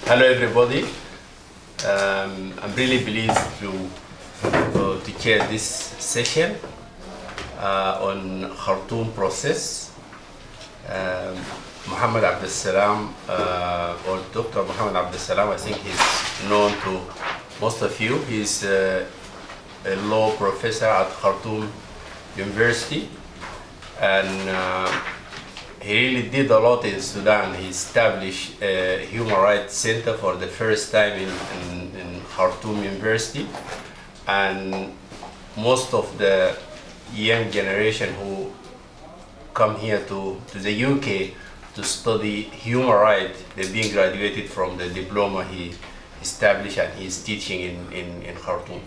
Hello everybody. I'm really pleased to chair this session on Khartoum process. Mohamed Abdelsalam, or Dr. Mohamed Abdelsalam, I think he's known to most of you. He's a law professor at Khartoum University, and he really did a lot in Sudan. He established a human rights center for the first time in Khartoum University, and most of the young generation who come here to the UK to study human rights, they're being graduated from the diploma he established and he's teaching in Khartoum.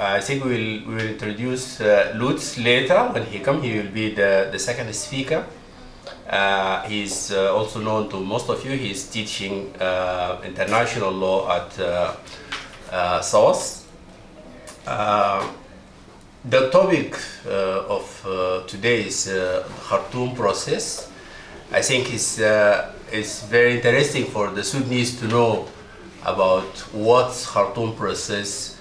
I think we will introduce Lutz later. When he comes, he will be the second speaker. He's also known to most of you. He's teaching international law at SOAS. The topic of today's Khartoum process, I think is very interesting for the Sudanese to know about what's Khartoum process,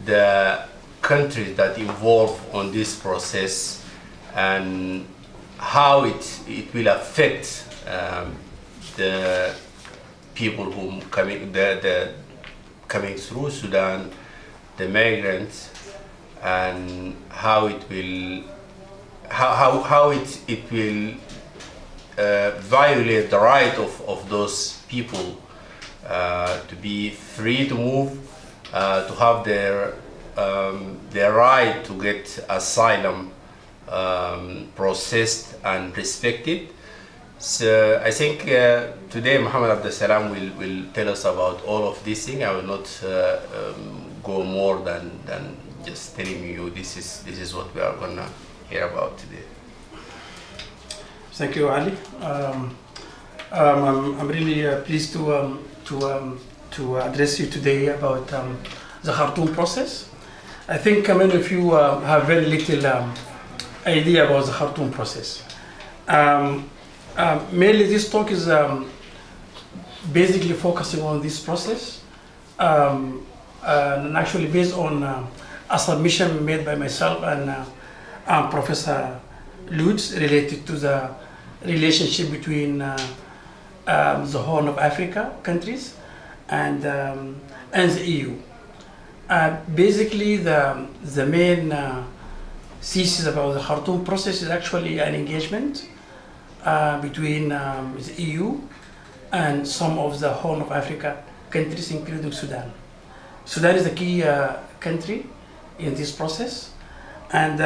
the countries that involve on this process, and how it will affect the people who coming through Sudan, the migrants, and how it will violate the right of those people to be free to move, to have their right to get asylum processed and respected. So I think today Mohamed Abdelsalam will tell us about all of these things. I will not go more than just telling you this is what we are gonna hear about today. Thank you, Ali. I'm really pleased to address you today about the Khartoum process. I think many of you have very little idea about the Khartoum process. Mainly this talk is basically focusing on this process, and actually based on a submission made by myself and Professor Lutz related to the relationship between the Horn of Africa countries and the EU. Basically, the main thesis about the Khartoum process is actually an engagement between the EU and some of the Horn of Africa countries, including Sudan. Sudan is the key country in this process, and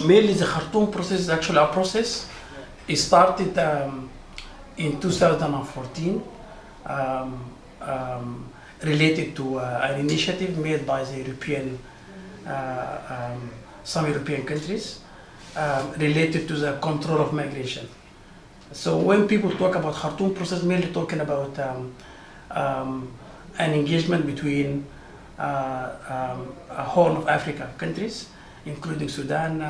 mainly the Khartoum process is actually a process. It started in 2014. Related to an initiative made by the some European countries related to the control of migration. So when people talk about Khartoum process, mainly talking about an engagement between a Horn of Africa countries, including Sudan,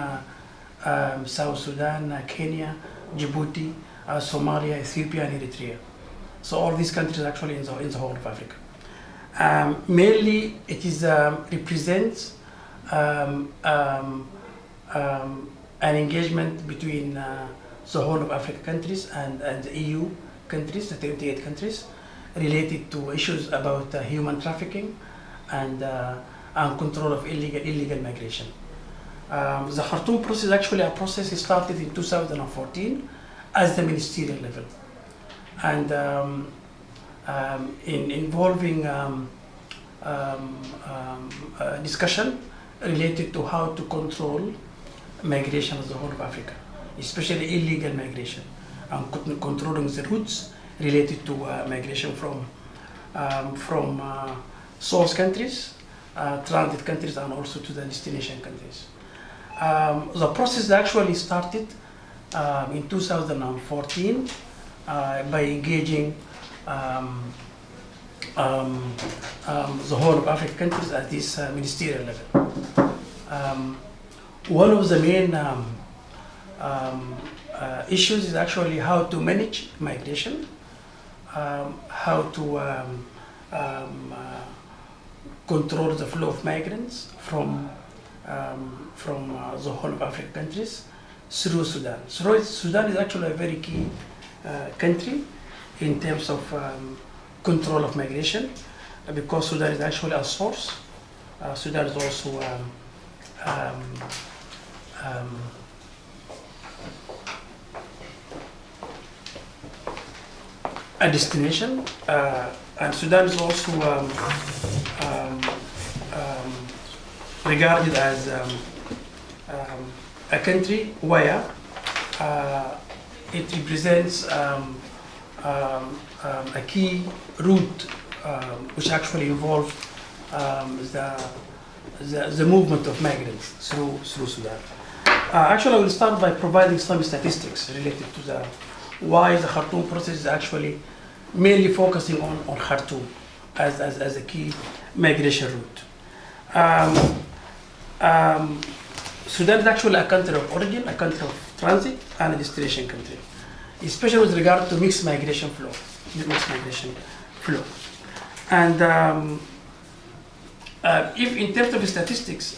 South Sudan, Kenya, Djibouti, Somalia, Ethiopia, and Eritrea. So all these countries actually in the Horn of Africa. Mainly, it is represents an engagement between the Horn of Africa countries and the EU countries, the 38 countries, related to issues about human trafficking and control of illegal migration. The Khartoum process is actually a process that started in 2014 as the ministerial level, and involving discussion related to how to control migration of the Horn of Africa, especially illegal migration, and controlling the routes related to migration from source countries, transit countries, and also to the destination countries. The process actually started in 2014 by engaging the Horn of Africa countries at this ministerial level. One of the main issues is actually how to manage migration, how to control the flow of migrants from the whole of African countries through Sudan. So Sudan is actually a very key country in terms of control of migration, because Sudan is actually a source. Sudan is also a destination, and Sudan is also regarded as a country where it represents a key route which actually involves the movement of migrants through Sudan. Actually, I will start by providing some statistics related to why the Khartoum process is actually mainly focusing on Khartoum as a key migration route. Sudan is actually a country of origin, a country of transit, and a destination country, especially with regard to mixed migration flow. And if in terms of statistics,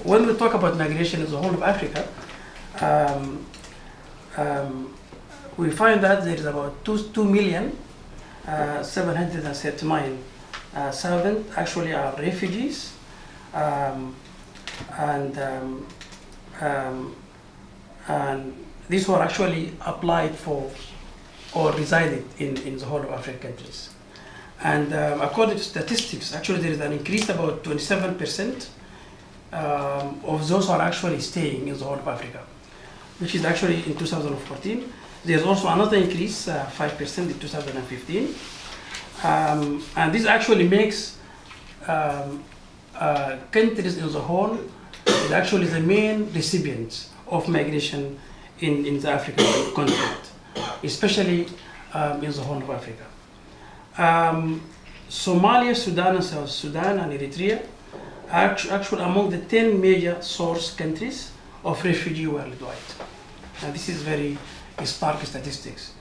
when we talk about migration in the whole of Africa, we find that there is about 2,739,000 actually are refugees, and these were actually applied for or resided in the whole of African countries. And according to statistics, actually there is an increase about 27% of those who are actually staying in the whole of Africa, which is actually in 2014. There's also another increase, 5% in 2015. And this actually makes countries in the whole is actually the main recipients of migration in the African continent, especially in the Horn of Africa. Somalia, Sudan, and South Sudan, and Eritrea are actually among the 10 major source countries of refugee worldwide. And this is very stark statistics.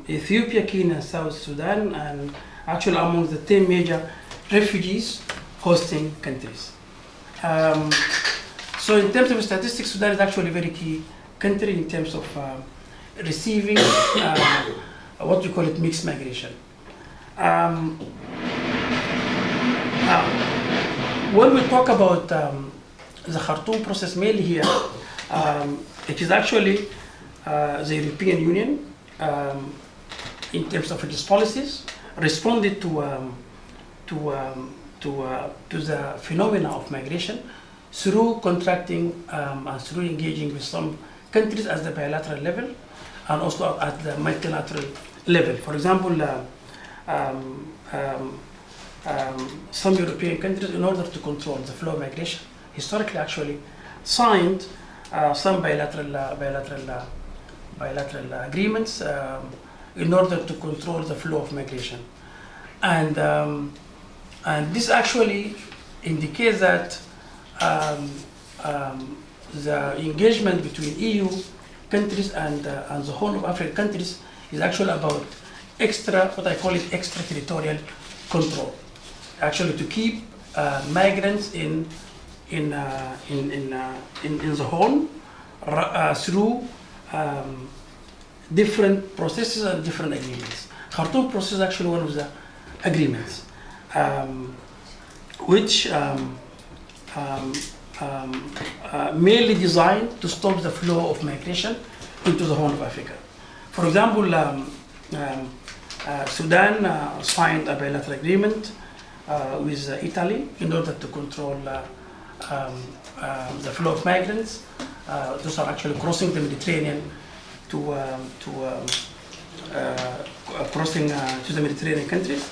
Ethiopia, Kenya, and South Sudan, and actually among the 10 major refugees hosting countries. So in terms of statistics, Sudan is actually a very key country in terms of receiving what we call it mixed migration. When we talk about the Khartoum process, mainly here, it is actually the European Union, in terms of its policies, responded to the phenomena of migration through contracting and through engaging with some countries at the bilateral level and also at the multilateral level. For example, some European countries, in order to control the flow of migration, historically actually signed some bilateral agreements in order to control the flow of migration. And this actually indicates that the engagement between EU countries and the whole of African countries is actually about what I call it extraterritorial control. Actually, to keep migrants in the Horn through different processes and different agreements. Khartoum process is actually one of the agreements, which mainly designed to stop the flow of migration into the Horn of Africa. For example, Sudan signed a bilateral agreement with Italy in order to control the flow of migrants. Those are actually crossing the Mediterranean crossing to the Mediterranean countries.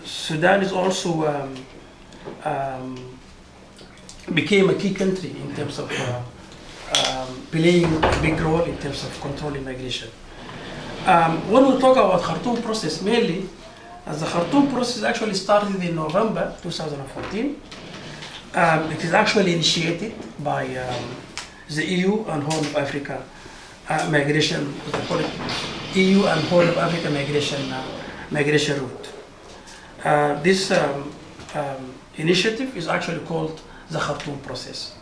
Sudan is also became a key country in terms of playing a big role in terms of controlling migration. When we talk about Khartoum process, mainly, as the Khartoum process actually started in November 2014, It is actually initiated by the EU and Horn of Africa migration, what they call it, EU and Horn of Africa migration route. This initiative is actually called the Khartoum process.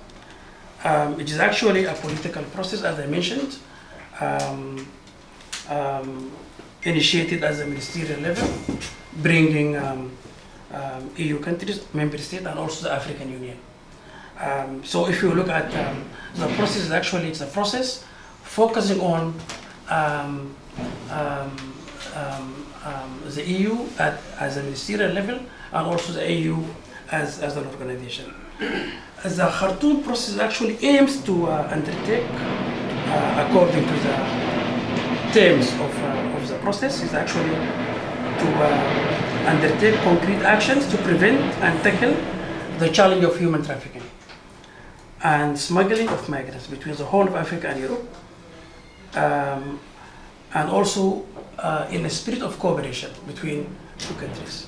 It is actually a political process, as I mentioned, initiated at the ministerial level, bringing EU countries, member states, and also the African Union. So if you look at the process, actually it's a process focusing on the EU as a ministerial level, and also the EU as an organization. The Khartoum process actually aims to undertake, according to the terms of the process, is actually to undertake concrete actions to prevent and tackle the challenge of human trafficking and smuggling of migrants between the Horn of Africa and Europe, and also in a spirit of cooperation between two countries.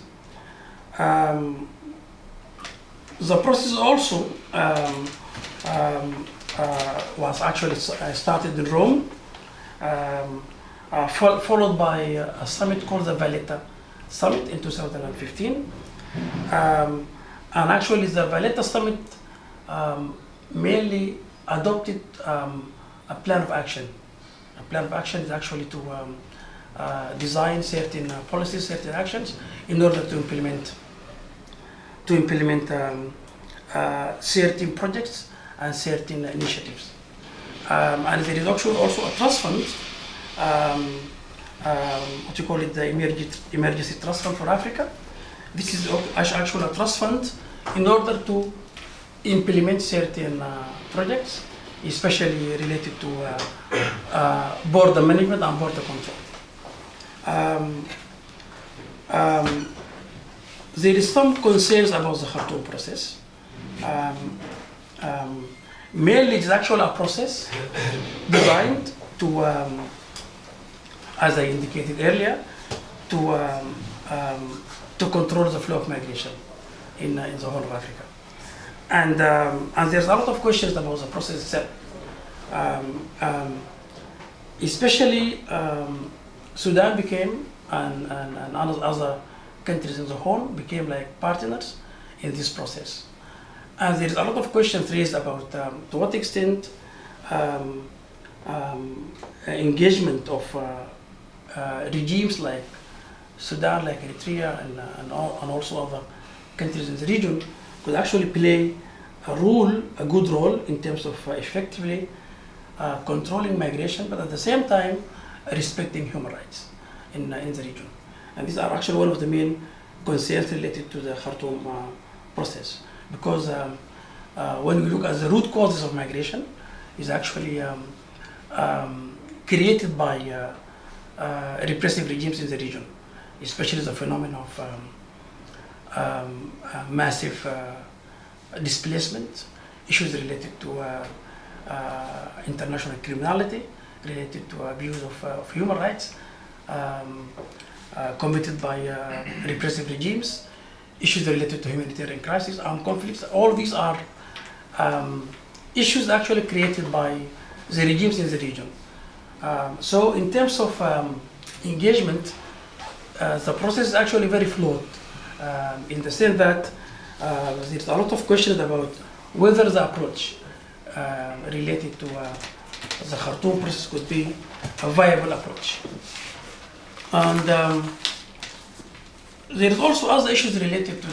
The process also was actually started in Rome, followed by a summit called the Valletta Summit in 2015. And actually the Valletta Summit mainly adopted a plan of action. A plan of action is actually to design certain policies, certain actions in order to implement certain projects and certain initiatives. And there is also a trust fund, what you call it, the Emergency Trust Fund for Africa. This is actually a trust fund in order to implement certain projects, especially related to border management and border control. There is some concerns about the Khartoum process. Mainly, it's actually a process designed to, as I indicated earlier, to control the flow of migration in the Horn of Africa. And there's a lot of questions about the process itself. Especially Sudan became, and other countries in the Horn became like partners in this process. And there's a lot of questions raised about to what extent engagement of regimes like Sudan, like Eritrea, and also other countries in the region could actually play a good role in terms of effectively controlling migration, but at the same time respecting human rights in the region. And these are actually one of the main concerns related to the Khartoum process, because when we look at the root causes of migration, is actually created by repressive regimes in the region, especially the phenomenon of massive displacement, issues related to international criminality, related to abuse of human rights committed by repressive regimes, issues related to humanitarian crisis, armed conflicts. All these are issues actually created by the regimes in the region. So in terms of engagement, the process is actually very flawed, in the sense that there's a lot of questions about whether the approach related to the Khartoum process could be a viable approach. And there is also other issues related to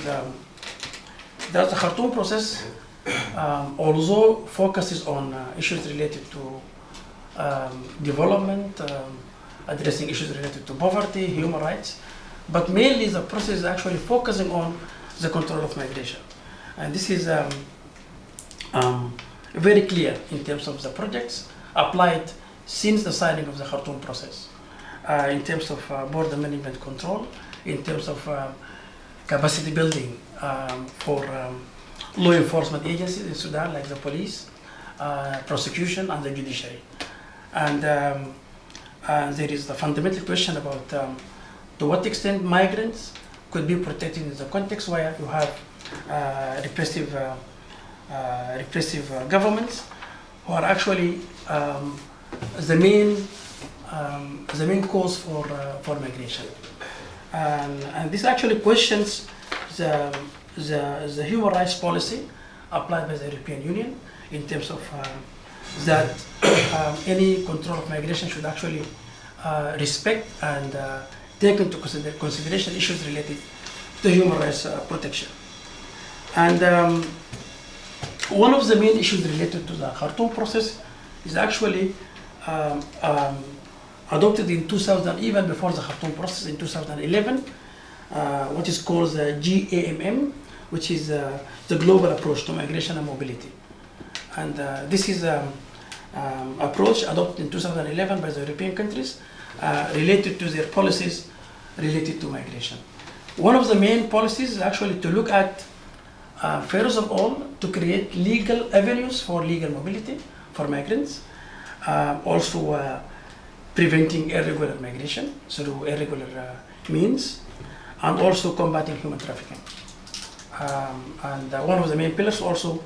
the Khartoum process, although focuses on issues related to development, addressing issues related to poverty, human rights, but mainly the process is actually focusing on the control of migration. And this is very clear in terms of the projects applied since the signing of the Khartoum process, in terms of border management control, in terms of capacity building for law enforcement agencies in Sudan, like the police, prosecution, and the judiciary. And there is the fundamental question about to what extent migrants could be protected in the context where you have repressive repressive governments who are actually the main cause for migration. And this actually questions the human rights policy applied by the European Union in terms of that any control of migration should actually respect and take into consideration issues related to human rights protection. And one of the main issues related to the Khartoum process is actually adopted in 2000, even before the Khartoum process in 2011, what is called the GAMM, which is the global approach to migration and mobility. And this is approach adopted in 2011 by the European countries related to their policies related to migration. One of the main policies is actually to look at, first of all, to create legal avenues for legal mobility for migrants, also preventing irregular migration through irregular means, and also combating human trafficking. And one of the main pillars also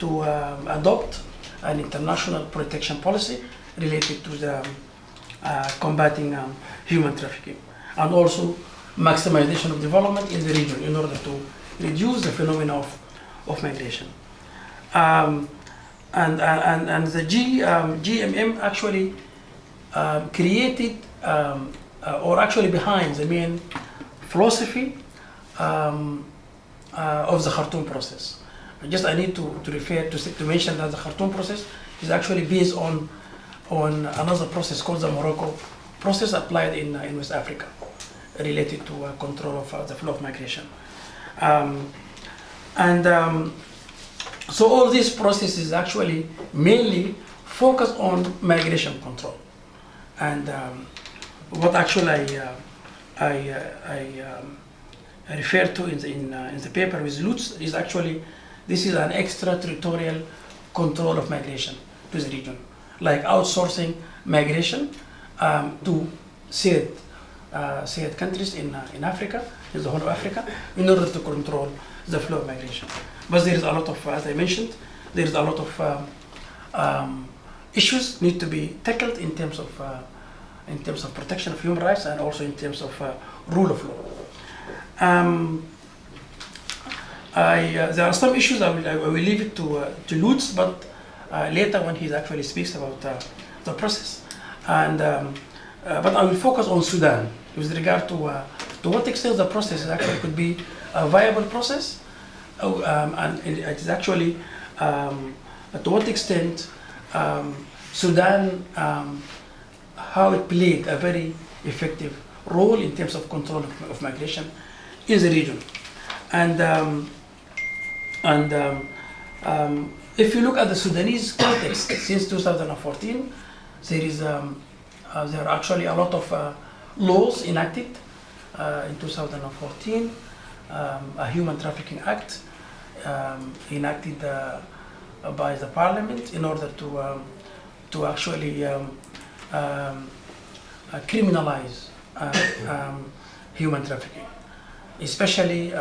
to adopt an international protection policy related to the combating human trafficking, and also maximization of development in the region in order to reduce the phenomena of migration. And the GMM actually created, or actually behind the main philosophy of the Khartoum process. I need to refer to mention that the Khartoum process is actually based on another process called the Morocco process applied in West Africa, related to control of the flow of migration. So all these processes actually mainly focus on migration control. And what actually I refer to in the paper with Lutz is actually, this is an extraterritorial control of migration to the region, like outsourcing migration to said countries in Africa, in the whole of Africa, in order to control the flow of migration. But there is a lot of, as I mentioned, there is a lot of issues need to be tackled in terms of protection of human rights, and also in terms of rule of law. There are some issues I will leave it to Lutz, but later when he actually speaks about the process. And but I will focus on Sudan with regard to what extent the process actually could be a viable process, and it is actually to what extent Sudan, how it played a very effective role in terms of control of migration in the region. And if you look at the Sudanese context since 2014, there are actually a lot of laws enacted in 2014. A human trafficking act enacted by the parliament in order to actually criminalize human trafficking, especially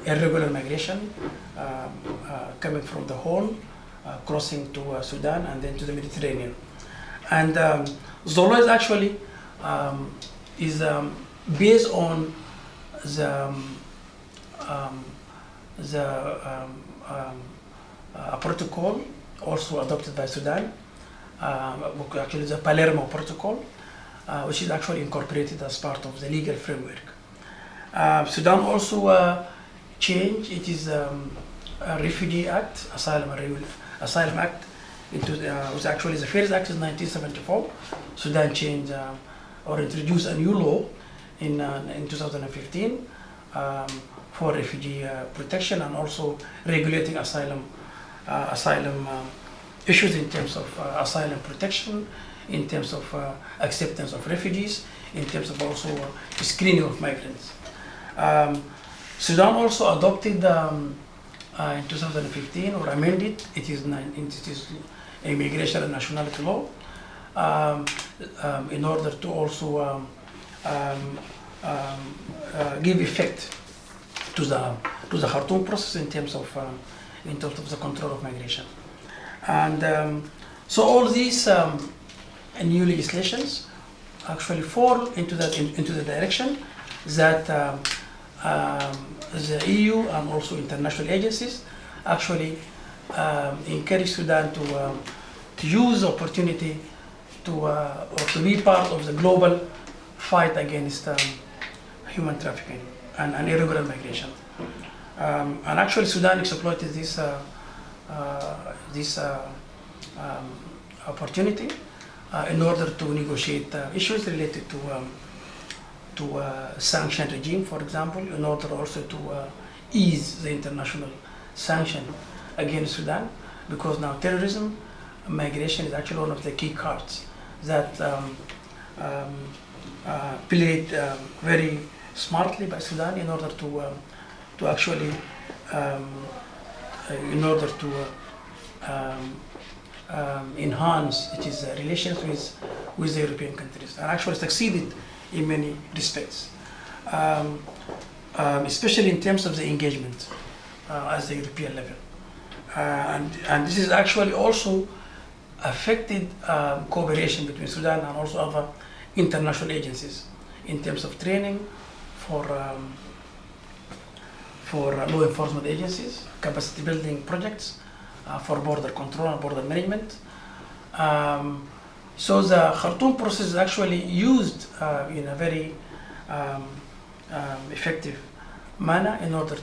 irregular migration coming from the Horn, crossing to Sudan and then to the Mediterranean. And the law is actually based on a protocol also adopted by Sudan, actually the Palermo Protocol, which is actually incorporated as part of the legal framework. Sudan also changed, it is a Refugee Act, Asylum Act, which actually the first act is 1974. Sudan changed or introduced a new law in 2015 for refugee protection, and also regulating asylum issues in terms of asylum protection, in terms of acceptance of refugees, in terms of also screening of migrants. Sudan also adopted in 2015, or amended, it is Immigration and Nationality Law, in order to also give effect to the Khartoum process in terms in terms of the control of migration. And so all these new legislations actually fall into the direction that the EU and also international agencies actually encourage Sudan to use the opportunity to be part of the global fight against human trafficking and irregular migration. And actually Sudan exploited this opportunity in order to negotiate issues related to sanction regime, for example, in order also to ease the international sanction against Sudan, because now terrorism, migration is actually one of the key cards that played very smartly by Sudan in order to actually enhance its relations with the European countries, and actually succeeded in many respects, especially in terms of the engagement at the European level. And this is actually also affected cooperation between Sudan and also other international agencies in terms of training for law enforcement agencies, capacity building projects for border control and border management. So the Khartoum process is actually used in a very effective manner in order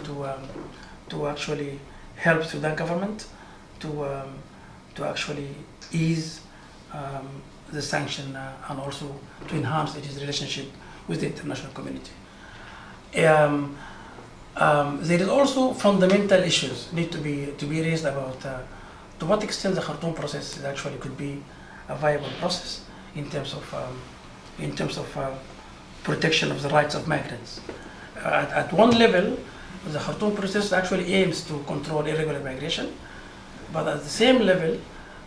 to actually help Sudan government to actually ease the sanction and also to enhance its relationship with the international community. There is also fundamental issues need to be raised about to what extent the Khartoum process is actually could be a viable process in terms of protection of the rights of migrants. At one level, the Khartoum process actually aims to control irregular migration, but at the same level,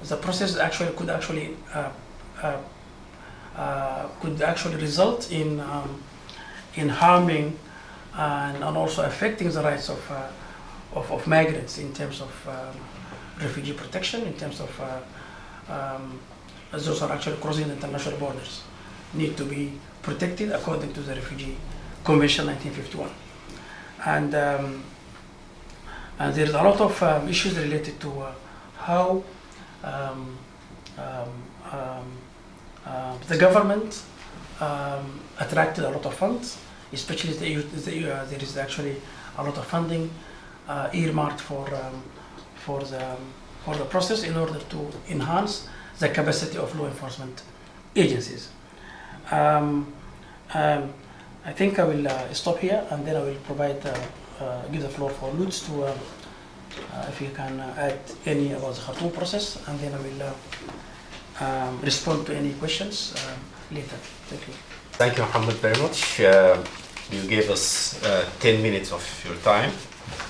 the process actually could actually result in harming and also affecting the rights of migrants in terms of refugee protection, in terms of those are actually crossing the international borders, need to be protected according to the Refugee Convention 1951. And there is a lot of issues related to how the government attracted a lot of funds, especially there is actually a lot of funding earmarked for the process in order to enhance the capacity of law enforcement agencies. I think I will stop here, and then I will give the floor for Lutz to if you can add any about the Khartoum process, and then I will respond to any questions later. Thank you. Thank you, Mohamed, very much. You gave us 10 minutes of your time.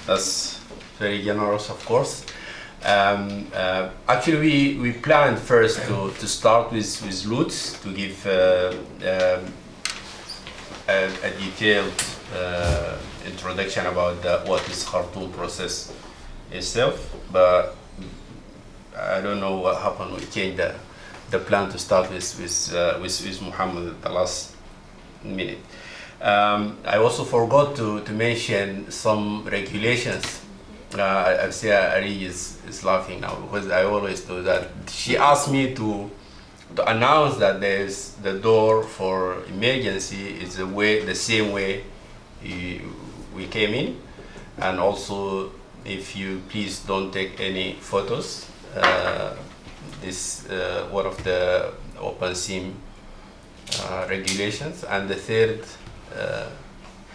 That's very generous, of course. Actually, we planned first to start with Lutz to give a detailed introduction about what is Khartoum process itself, but I don't know what happened. We changed the plan to start with Mohamed at the last minute. I also forgot to mention some regulations. I see Ari is laughing now because I always do that. She asked me to announce that there's the door for emergency is the same way we came in, and also if you please don't take any photos. This one of the open SIM regulations, and the third.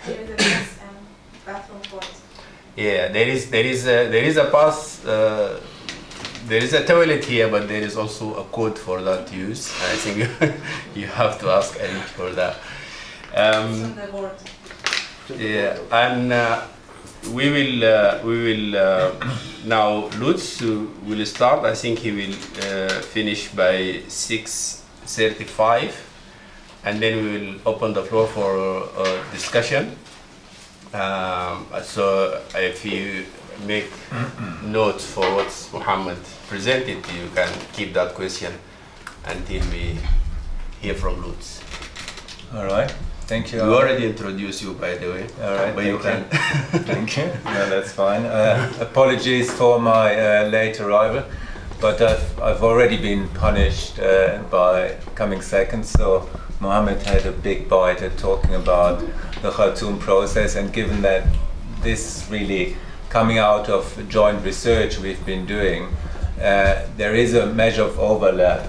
Here is a bus and bathroom port. Yeah, there is a pass. There is a toilet here, but there is also a code for that to use. I think you have to ask Eric for that. It's on the board. Yeah, and we will now Lutz will start. I think he will finish by 6:35, and then we will open the floor for discussion. So if you make notes for what Mohamed presented to you. You can keep that question until we hear from Lutz. All right. Thank you. We already introduced you, by the way. All right. But you can. Thank you. No, that's fine. Apologies for my late arrival, but I've already been punished by coming second. So Mohamed had a big bite at talking about the Khartoum process, and given that this really coming out of joint research we've been doing, there is a measure of overlap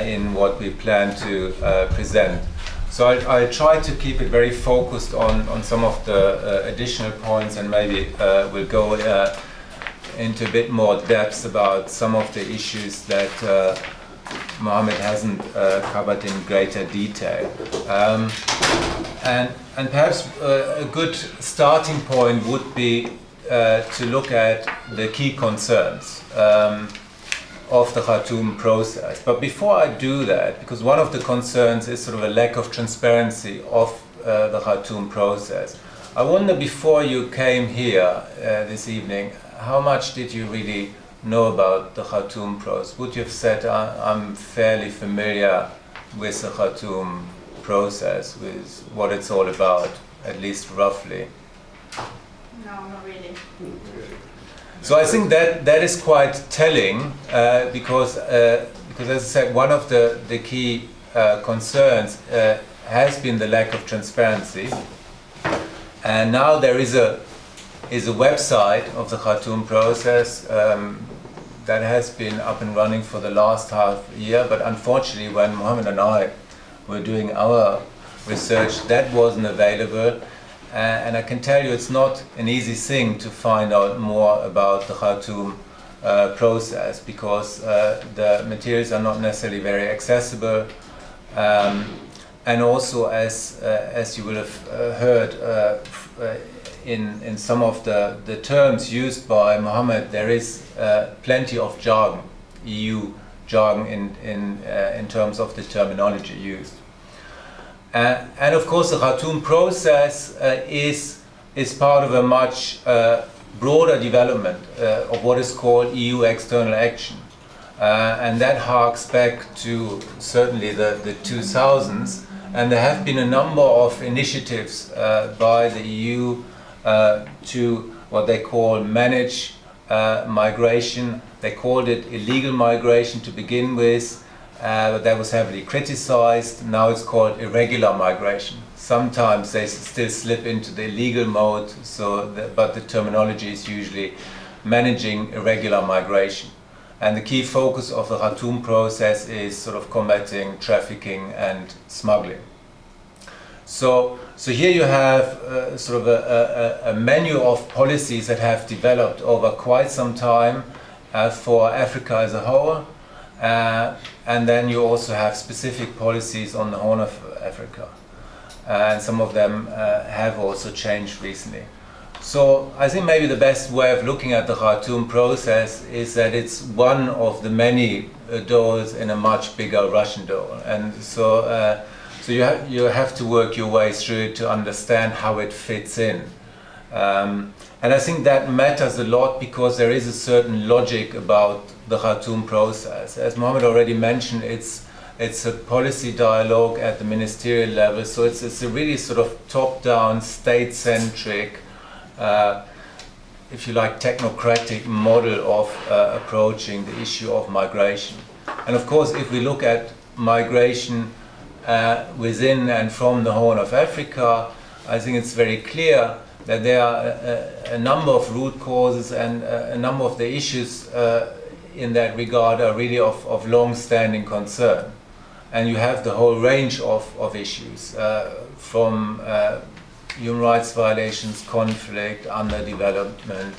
in what we plan to present. So I try to keep it very focused on some of the additional points, and maybe we'll go into a bit more depth about some of the issues that Mohamed hasn't covered in greater detail. And perhaps a good starting point would be to look at the key concerns of the Khartoum process. But before I do that, because one of the concerns is sort of a lack of transparency of the Khartoum process, I wonder, before you came here this evening, how much did you really know about the Khartoum process? Would you have said, I'm fairly familiar with the Khartoum process, with what it's all about, at least roughly? No, not really. So I think that is quite telling, because as I said, one of the key concerns has been the lack of transparency, and now there is a website of the Khartoum process that has been up and running for the last half year, but unfortunately when Mohamed and I were doing our research, that wasn't available. And I can tell you, it's not an easy thing to find out more about the Khartoum process, because the materials are not necessarily very accessible. And also, as you will have heard in some of the terms used by Mohamed, there is plenty of jargon, EU jargon in terms of the terminology used. And of course, the Khartoum process is part of a much broader development of what is called EU external action. And that harks back to certainly the 2000s. And there have been a number of initiatives by the EU to what they call manage migration. They called it illegal migration to begin with. But that was heavily criticized. Now it's called irregular migration. Sometimes they still slip into the illegal mode, but the terminology is usually managing irregular migration. And the key focus of the Khartoum process is sort of combating trafficking and smuggling. So here you have sort of a menu of policies that have developed over quite some time for Africa as a whole. And then you also have specific policies on the Horn of Africa. And some of them have also changed recently. So I think maybe the best way of looking at the Khartoum process is that it's one of the many doors in a much bigger Russian door. And so you have to work your way through it to understand how it fits in. And I think that matters a lot, because there is a certain logic about the Khartoum process. As Mohamed already mentioned, it's a policy dialogue at the ministerial level, so it's a really sort of top-down, state-centric, if you like, technocratic model of approaching the issue of migration. And of course, if we look at migration within and from the Horn of Africa, I think it's very clear that there are a number of root causes, and a number of the issues in that regard are really of long-standing concern. And you have the whole range of issues, from human rights violations, conflict, underdevelopment,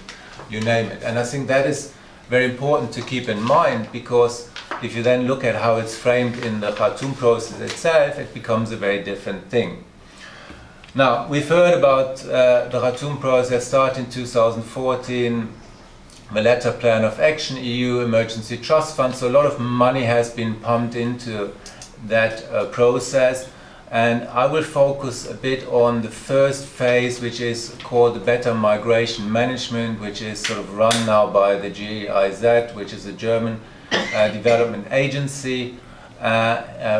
you name it. And I think that is very important to keep in mind, because if you then look at how it's framed in the Khartoum process itself, it becomes a very different thing. Now, we've heard about the Khartoum process starting in 2014, Valletta Plan of Action, EU Emergency Trust Fund, so a lot of money has been pumped into that process. And I will focus a bit on the first phase, which is called the Better Migration Management, which is sort of run now by the GIZ, which is a German development agency,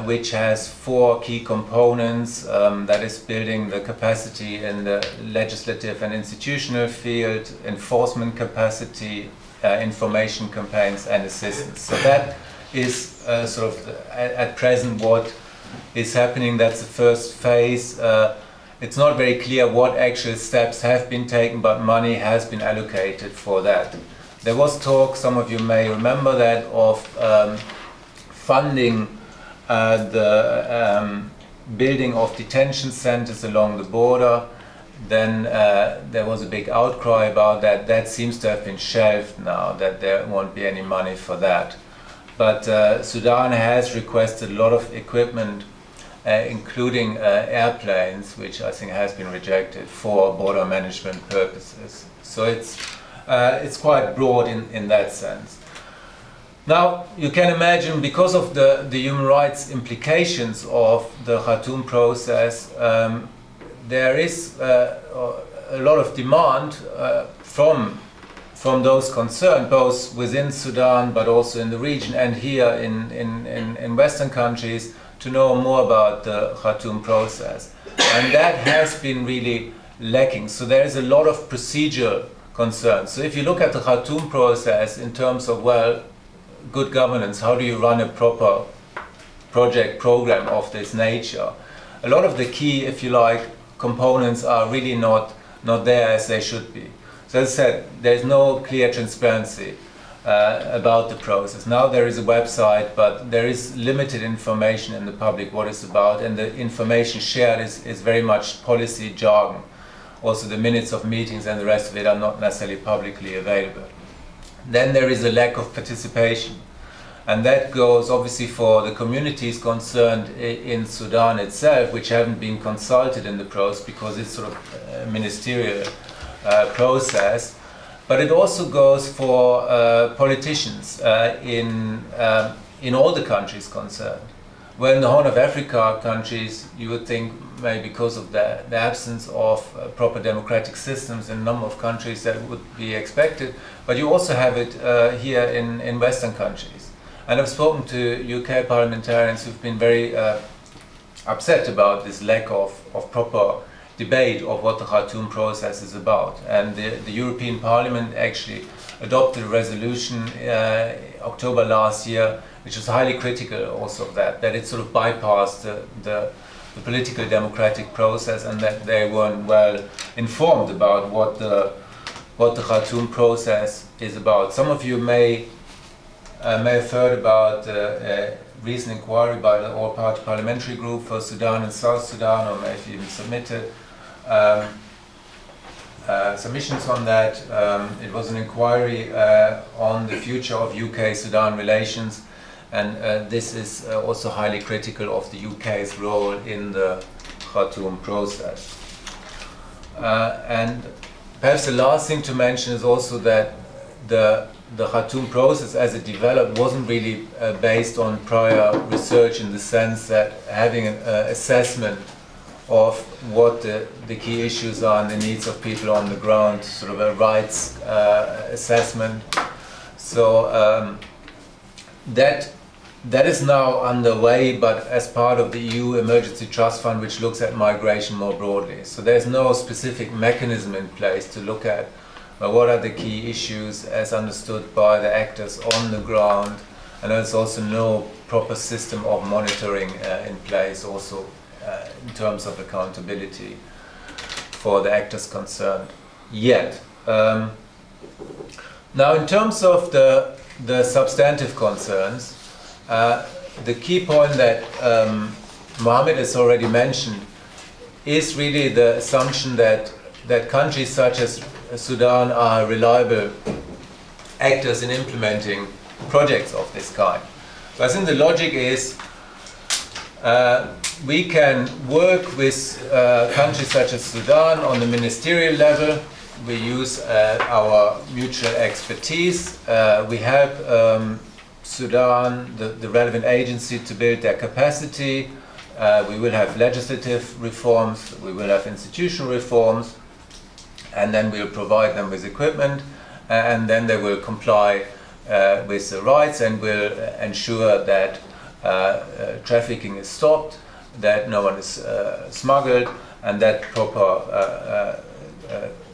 which has 4 key components. That is building the capacity in the legislative and institutional field, enforcement capacity, information campaigns, and assistance. So that is sort of at present what is happening. That's the first phase. It's not very clear what actual steps have been taken, but money has been allocated for that. There was talk, some of you may remember that, of funding the building of detention centers along the border. Then there was a big outcry about that. That seems to have been shelved now, that there won't be any money for that. But Sudan has requested a lot of equipment, including airplanes, which I think has been rejected for border management purposes. So it's quite broad in that sense. Now, you can imagine, because of the human rights implications of the Khartoum process, there is a lot of demand from those concerned, both within Sudan but also in the region and here in Western countries, to know more about the Khartoum process. And that has been really lacking. So there is a lot of procedural concerns. So if you look at the Khartoum process in terms of, well, good governance, how do you run a proper project program of this nature? A lot of the key, if you like, components are really not there as they should be. So as I said, there's no clear transparency about the process. Now there is a website, but there is limited information in the public what it's about, and the information shared is very much policy jargon. Also the minutes of meetings and the rest of it are not necessarily publicly available. Then there is a lack of participation, and that goes obviously for the communities concerned in Sudan itself, which haven't been consulted in the process because it's sort of a ministerial process. But it also goes for politicians in all the countries concerned. Well, in the Horn of Africa countries, you would think maybe because of the absence of proper democratic systems in a number of countries that would be expected, but you also have it here in Western countries. And I've spoken to UK parliamentarians who've been very upset about this lack of proper debate of what the Khartoum process is about. And the European Parliament actually adopted a resolution October last year, which was highly critical also of that it sort of bypassed the political democratic process, and that they weren't well informed about what the Khartoum process is about. Some of you may have heard about a recent inquiry by the All-Party Parliamentary Group for Sudan and South Sudan, or may have even submitted submissions on that. It was an inquiry on the future of UK-Sudan relations, and this is also highly critical of the UK's role in the Khartoum process. And perhaps the last thing to mention is also that the Khartoum process as it developed wasn't really based on prior research, in the sense that having an assessment of what the key issues are and the needs of people on the ground, sort of a rights assessment. So that is now underway, but as part of the EU Emergency Trust Fund, which looks at migration more broadly. So there's no specific mechanism in place to look at what are the key issues as understood by the actors on the ground, and there's also no proper system of monitoring in place also in terms of accountability for the actors concerned yet. Now in terms of the substantive concerns, the key point that Mohamed has already mentioned is really the assumption that countries such as Sudan are reliable actors in implementing projects of this kind. But I think the logic is we can work with countries such as Sudan on the ministerial level. We use our mutual expertise. We help Sudan, the relevant agency, to build their capacity. we will have legislative reforms, we will have institutional reforms, and then we'll provide them with equipment, and then they will comply with the rights, and will ensure that trafficking is stopped, that no one is smuggled, and that proper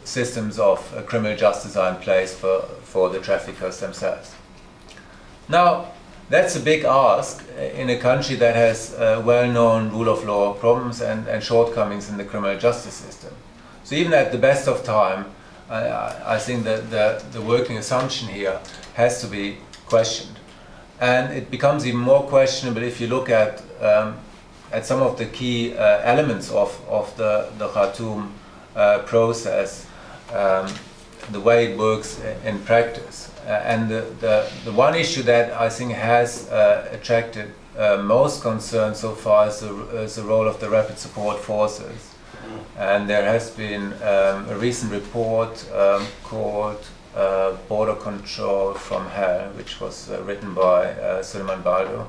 systems of criminal justice are in place for the traffickers themselves. Now, that's a big ask in a country that has well-known rule of law problems and shortcomings in the criminal justice system. So even at the best of time, I think that the working assumption here has to be questioned. And it becomes even more questionable if you look at some of the key elements of the Khartoum process, the way it works in practice. And the one issue that I think has attracted most concern so far is the role of the rapid support forces. And there has been a recent report called Border Control from Hell, which was written by Suleiman Baldo.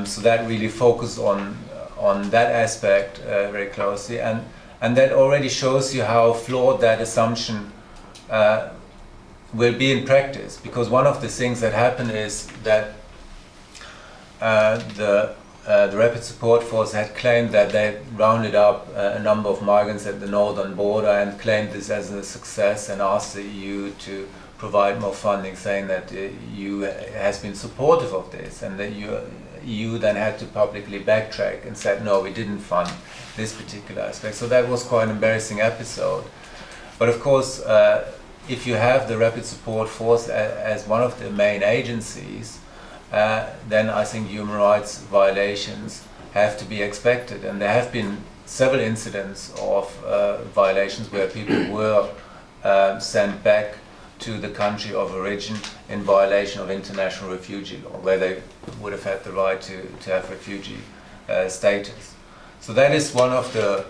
So that really focused on that aspect very closely, and that already shows you how flawed that assumption will be in practice, because one of the things that happened is that the Rapid Support Force had claimed that they rounded up a number of migrants at the northern border and claimed this as a success, and asked the EU to provide more funding, saying that the EU has been supportive of this, and the EU then had to publicly backtrack and said, no, we didn't fund this particular aspect. So that was quite an embarrassing episode. But of course, if you have the Rapid Support Force as one of the main agencies, then I think human rights violations have to be expected. And there have been several incidents of violations where people were sent back to the country of origin in violation of international refugee law, where they would have had the right to have refugee status. So that is one of the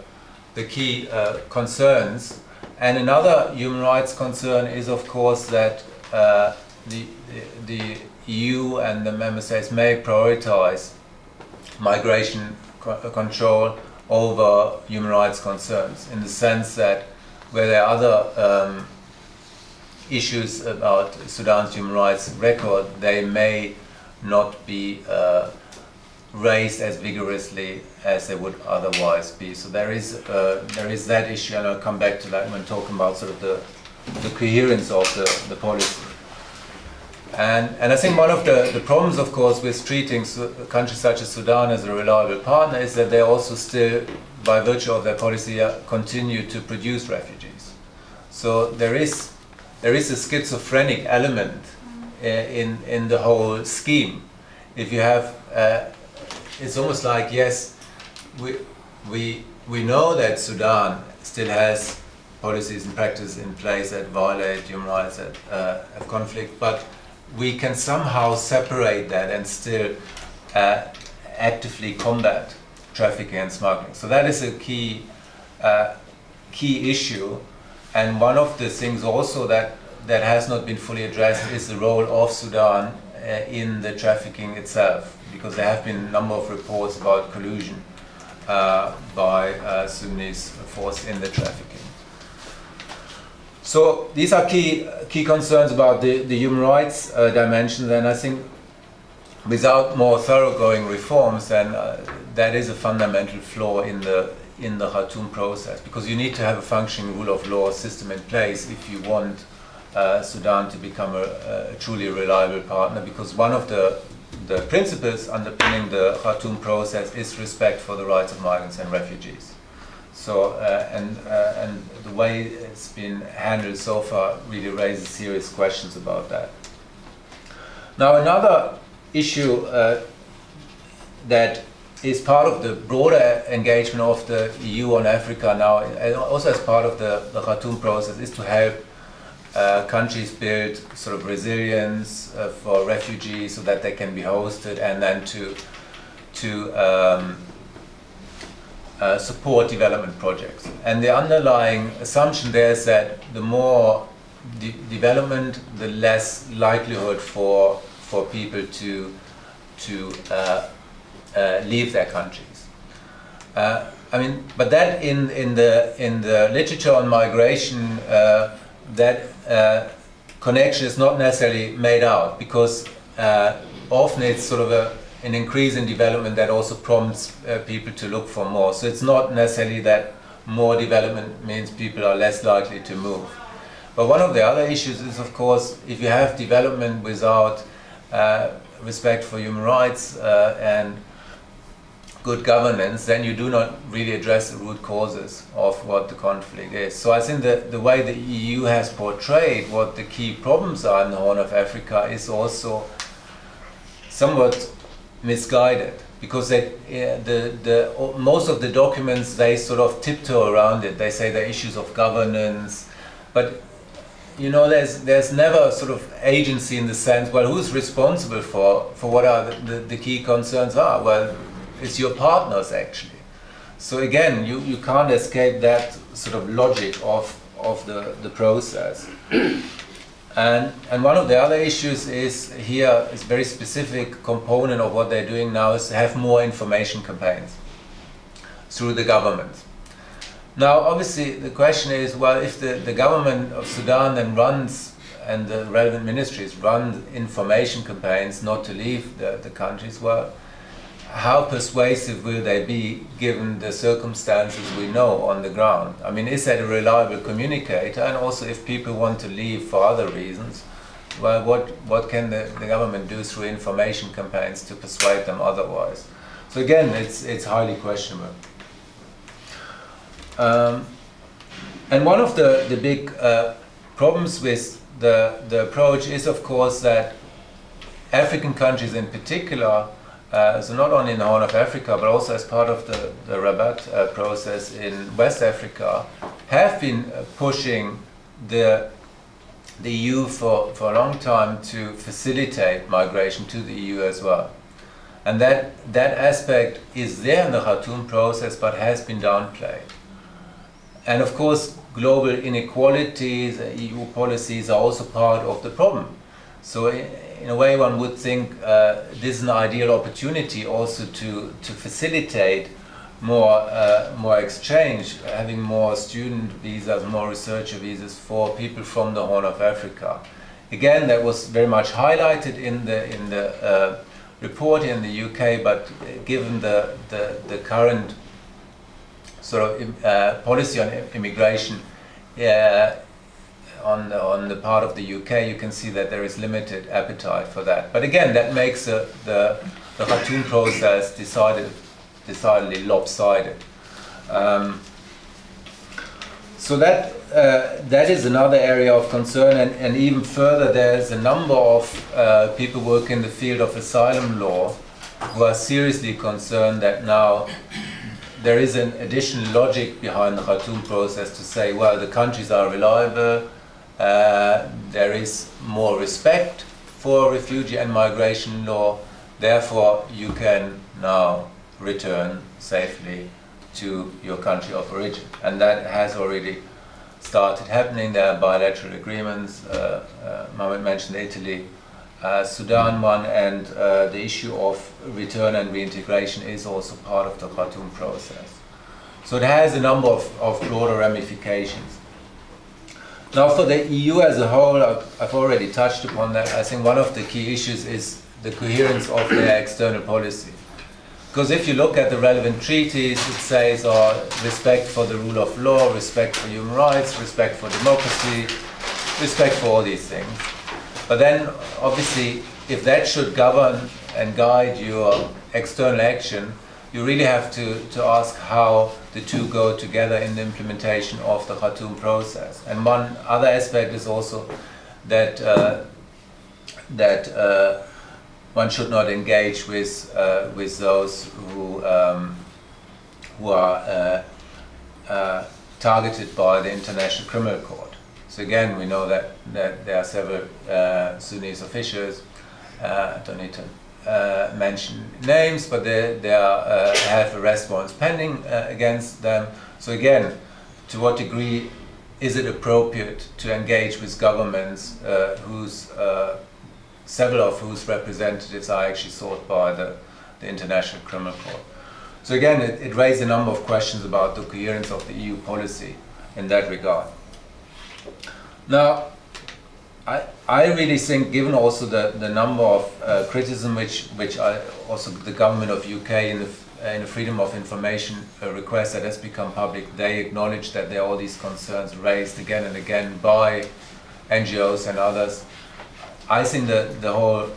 key concerns. And another human rights concern is, of course, that the EU and the member states may prioritize migration control over human rights concerns, in the sense that where there are other issues about Sudan's human rights record, they may not be raised as vigorously as they would otherwise be. So there is that issue, and I'll come back to that when talking about sort of the coherence of the policy. And I think one of the problems, of course, with treating countries such as Sudan as a reliable partner is that they also still, by virtue of their policy, continue to produce refugees. So there is a schizophrenic element in the whole scheme. If you have, it's almost like, yes, we know that Sudan still has policies and practices in place that violate human rights, that have conflict, but we can somehow separate that and still actively combat trafficking and smuggling. So that is a key issue. And one of the things also that has not been fully addressed is the role of Sudan in the trafficking itself, because there have been a number of reports about collusion by Sudanese force in the trafficking. So these are key concerns about the human rights dimension, and I think without more thoroughgoing reforms, then that is a fundamental flaw in the Khartoum process, because you need to have a functioning rule of law system in place if you want Sudan to become a truly reliable partner, because one of the principles underpinning the Khartoum process is respect for the rights of migrants and refugees. So, and the way it's been handled so far really raises serious questions about that. Now, another issue that is part of the broader engagement of the EU on Africa now, and also as part of the Khartoum process, is to help countries build sort of resilience for refugees so that they can be hosted, and then to support development projects. And the underlying assumption there is that the more development, the less likelihood for people to leave their countries. I mean, but that in the literature on migration, that connection is not necessarily made out, because often it's sort of an increase in development that also prompts people to look for more. So it's not necessarily that more development means people are less likely to move. But one of the other issues is, of course, if you have development without respect for human rights and good governance, then you do not really address the root causes of what the conflict is. So I think that the way the EU has portrayed what the key problems are in the Horn of Africa is also somewhat misguided, because most of the documents, they sort of tiptoe around it. They say there are issues of governance, but you know, there's never sort of agency in the sense, well, who's responsible for what are the key concerns are? Well, it's your partners, actually. So again, you can't escape that sort of logic of the process. And one of the other issues is here, is very specific component of what they're doing now is to have more information campaigns through the government. Now, obviously, the question is, well, if the government of Sudan then runs, and the relevant ministries run information campaigns not to leave the countries, well, how persuasive will they be given the circumstances we know on the ground? I mean, is that a reliable communicator? And also, if people want to leave for other reasons, well, what can the government do through information campaigns to persuade them otherwise? So again, it's highly questionable. And one of the big problems with the approach is, of course, that African countries in particular, so not only in the Horn of Africa, but also as part of the Rabat process in West Africa, have been pushing the EU for a long time to facilitate migration to the EU as well. And that aspect is there in the Khartoum process, but has been downplayed. And of course, global inequalities, EU policies are also part of the problem. So in a way, one would think this is an ideal opportunity also to facilitate more exchange, having more student visas, more researcher visas for people from the Horn of Africa. Again, that was very much highlighted in the report in the UK, but given the current sort of policy on immigration on the part of the UK, you can see that there is limited appetite for that. But again, that makes the Khartoum process decidedly lopsided. So that is another area of concern, and even further, there's a number of people working in the field of asylum law who are seriously concerned that now there is an additional logic behind the Khartoum process to say, well, the countries are reliable, there is more respect for refugee and migration law, therefore you can now return safely to your country of origin. And that has already started happening. There are bilateral agreements. Mohamed mentioned Italy, Sudan one, and the issue of return and reintegration is also part of the Khartoum process. So it has a number of broader ramifications. Now for the EU as a whole, I've already touched upon that. I think one of the key issues is the coherence of their external policy. Because if you look at the relevant treaties, it says respect for the rule of law, respect for human rights, respect for democracy, respect for all these things. But then, obviously, if that should govern and guide your external action, you really have to ask how the two go together in the implementation of the Khartoum process. And one other aspect is also that one should not engage with those who are targeted by the International Criminal Court. So again, we know that there are several Sudanese officials. I don't need to mention names, but they have arrest warrants pending against them. So again, to what degree is it appropriate to engage with governments several of whose representatives are actually sought by the International Criminal Court? So again, it raised a number of questions about the coherence of the EU policy in that regard. Now, I really think, given also the number of criticism which also the government of UK in the Freedom of Information request that has become public, they acknowledge that there are all these concerns raised again and again by NGOs and others. I think the whole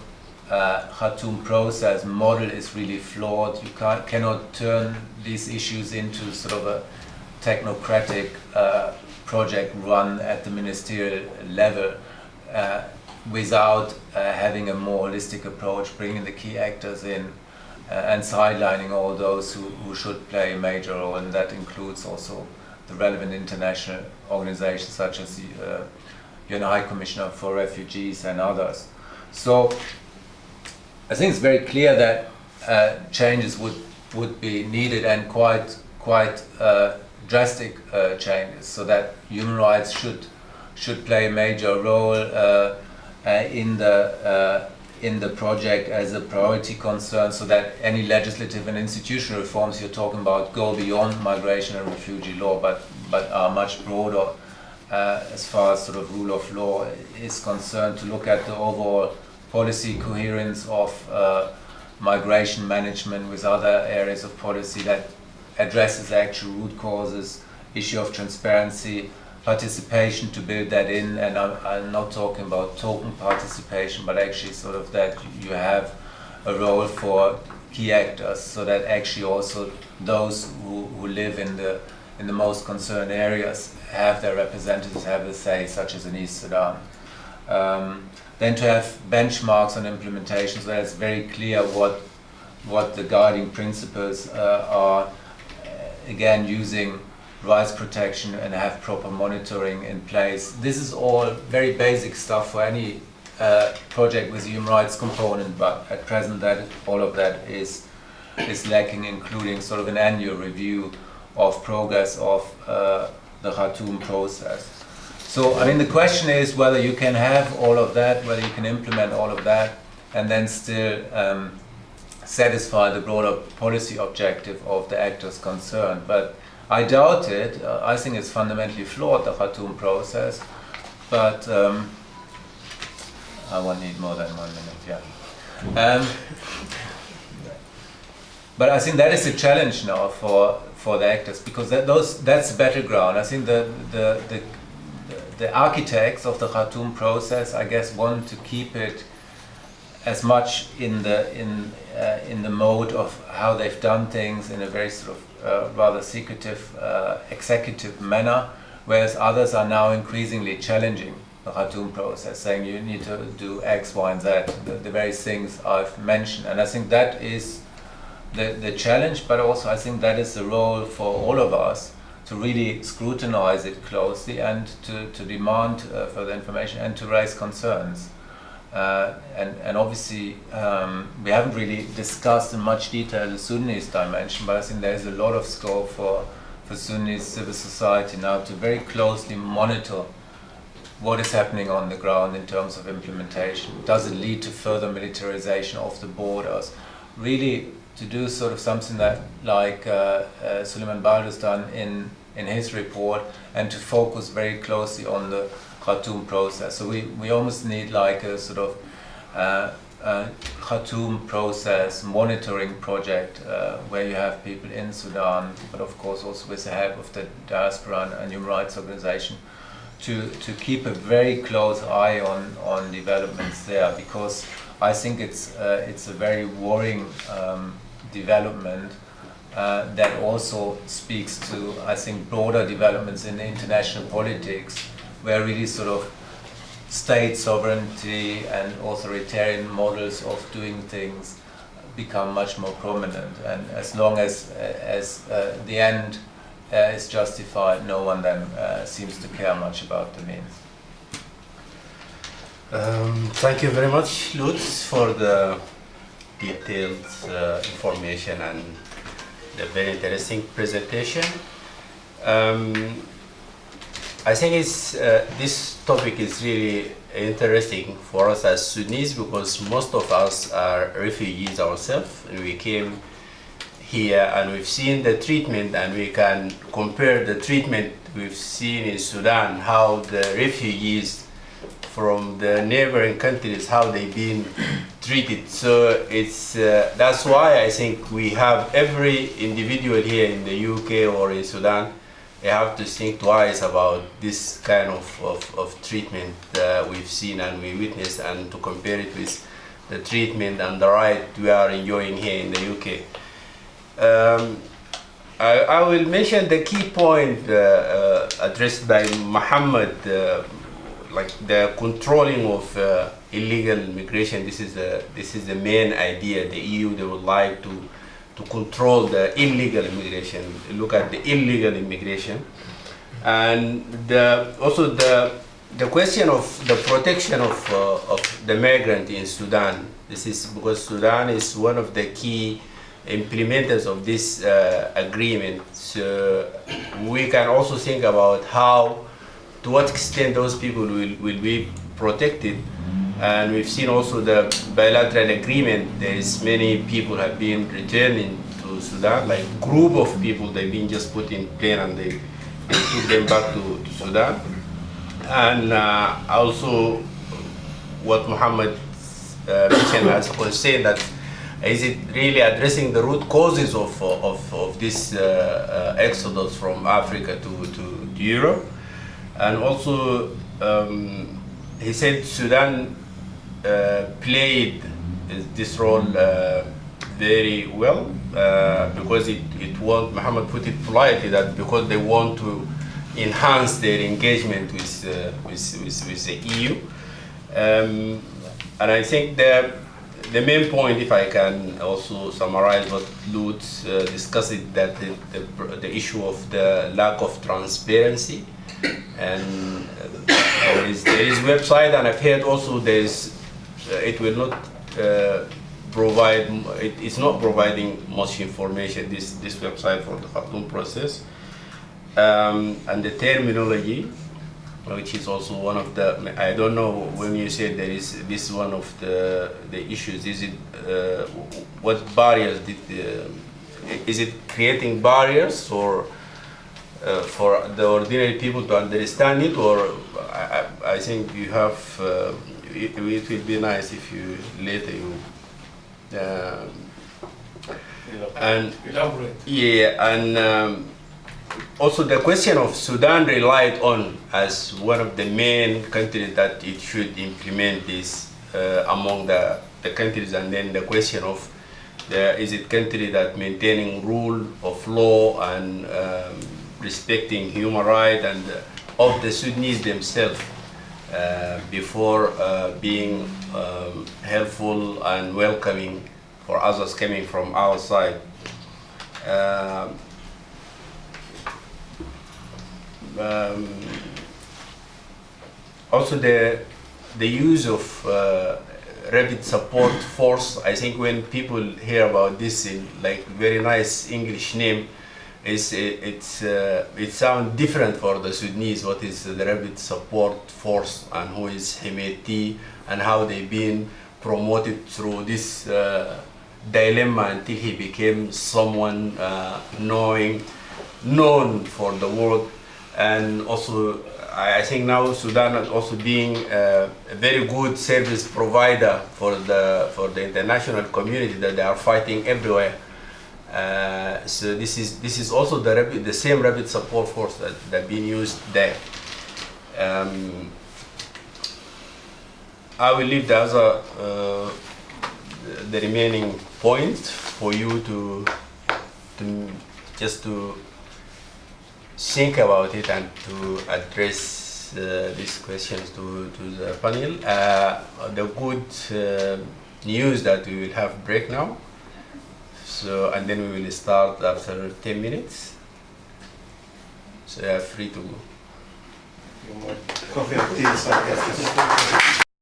Khartoum process model is really flawed. You cannot turn these issues into sort of a technocratic project run at the ministerial level without having a more holistic approach, bringing the key actors in and sidelining all those who should play a major role, and that includes also the relevant international organizations such as the UN High Commissioner for Refugees and others. So I think it's very clear that changes would be needed, and quite drastic changes, so that human rights should play a major role in the project as a priority concern, so that any legislative and institutional reforms you're talking about go beyond migration and refugee law, but are much broader as far as sort of rule of law is concerned, to look at the overall policy coherence of migration management with other areas of policy that addresses actual root causes, issue of transparency, participation, to build that in. And I'm not talking about token participation, but actually sort of that you have a role for key actors, so that actually also those who live in the most concerned areas have their representatives have a say, such as in East Sudan. Then to have benchmarks on implementation, so that it's very clear what the guiding principles are, again using rights protection and have proper monitoring in place. This is all very basic stuff for any project with a human rights component, but at present all of that is lacking, including sort of an annual review of progress of the Khartoum process. So I mean, the question is whether you can have all of that, whether you can implement all of that, and then still satisfy the broader policy objective of the actors concerned. But I doubt it. I think it's fundamentally flawed, the Khartoum process. But I won't need more than 1 minute, yeah. But I think that is a challenge now for the actors, because that's the battleground. I think the architects of the Khartoum process, I guess, want to keep it as much in the mode of how they've done things, in a very sort of rather secretive, executive manner, whereas others are now increasingly challenging the Khartoum process, saying you need to do X, Y, and Z, the various things I've mentioned. And I think that is the challenge, but also I think that is the role for all of us, to really scrutinize it closely and to demand further information and to raise concerns. And obviously we haven't really discussed in much detail the Sudanese dimension, but I think there is a lot of scope for Sudanese civil society now to very closely monitor what is happening on the ground in terms of implementation. Does it lead to further militarization of the borders? Really to do sort of something that like Suleiman Baldo's done in his report, and to focus very closely on the Khartoum process. So we almost need like a sort of Khartoum process monitoring project where you have people in Sudan, but of course also with the help of the diaspora and human rights organization, to keep a very close eye on developments there, because I think it's a very worrying development that also speaks to, I think, broader developments in international politics, where really sort of state sovereignty and authoritarian models of doing things become much more prominent. And as long as the end is justified, no one then seems to care much about the means. Thank you very much, Lutz, for the detailed information and the very interesting presentation. I think this topic is really interesting for us as Sudanese, because most of us are refugees ourselves, and we came here, and we've seen the treatment, and we can compare the treatment we've seen in Sudan, how the refugees from the neighboring countries, how they've been treated. So it's that's why I think we have every individual here in the UK or in Sudan, they have to think twice about this kind of treatment we've seen and we witnessed, and to compare it with the treatment and the right we are enjoying here in the UK. I will mention the key point addressed by Mohamed, like the controlling of illegal migration. This is the main idea. The EU, they would like to control the illegal immigration. Look at the illegal immigration, and also the question of the protection of the migrant in Sudan. This is because Sudan is one of the key implementers of this agreement. So we can also think about how, to what extent those people will be protected. And we've seen also the bilateral agreement. There is many people have been returning to Sudan, like group of people, they've been just put in plane and they took them back to Sudan. And also what Mohamed mentioned as a concern, that is it really addressing the root causes of this exodus from Africa to Europe. And also he said Sudan played this role very well because it want, Mohamed put it politely, that because they want to enhance their engagement with the EU. And I think the main point, if I can also summarize what Lutz discussed, it, that the issue of the lack of transparency, and there is website, and I've heard also it will not provide, it's not providing much information, this website for the Khartoum process, and the terminology, which is also one of the, I don't know, when you say there is this one of the issues, is it what barriers is it creating barriers or for the ordinary people to understand it, or I think you have it will be nice if you later you and elaborate. Yeah, and also the question of Sudan relied on as one of the main countries that it should implement this among the countries, and then the question of is it country that maintaining rule of law and respecting human rights and of the Sudanese themselves before being helpful and welcoming for others coming from outside. Also the use of rapid support force. I think when people hear about this in like very nice English name, it sounds different for the Sudanese. What is the rapid support force, and who is Hemeti, and how they've been promoted through this dilemma until he became someone known for the world. And also I think now Sudan is also being a very good service provider for the international community, that they are fighting everywhere. So this is also the same rapid support force that being used there. I will leave the other the remaining points for you to just to think about it and to address these questions to the panel. The good news that we will have break now. So, and then we will start after 10 minutes. So you are free to go. Coffee or tea, so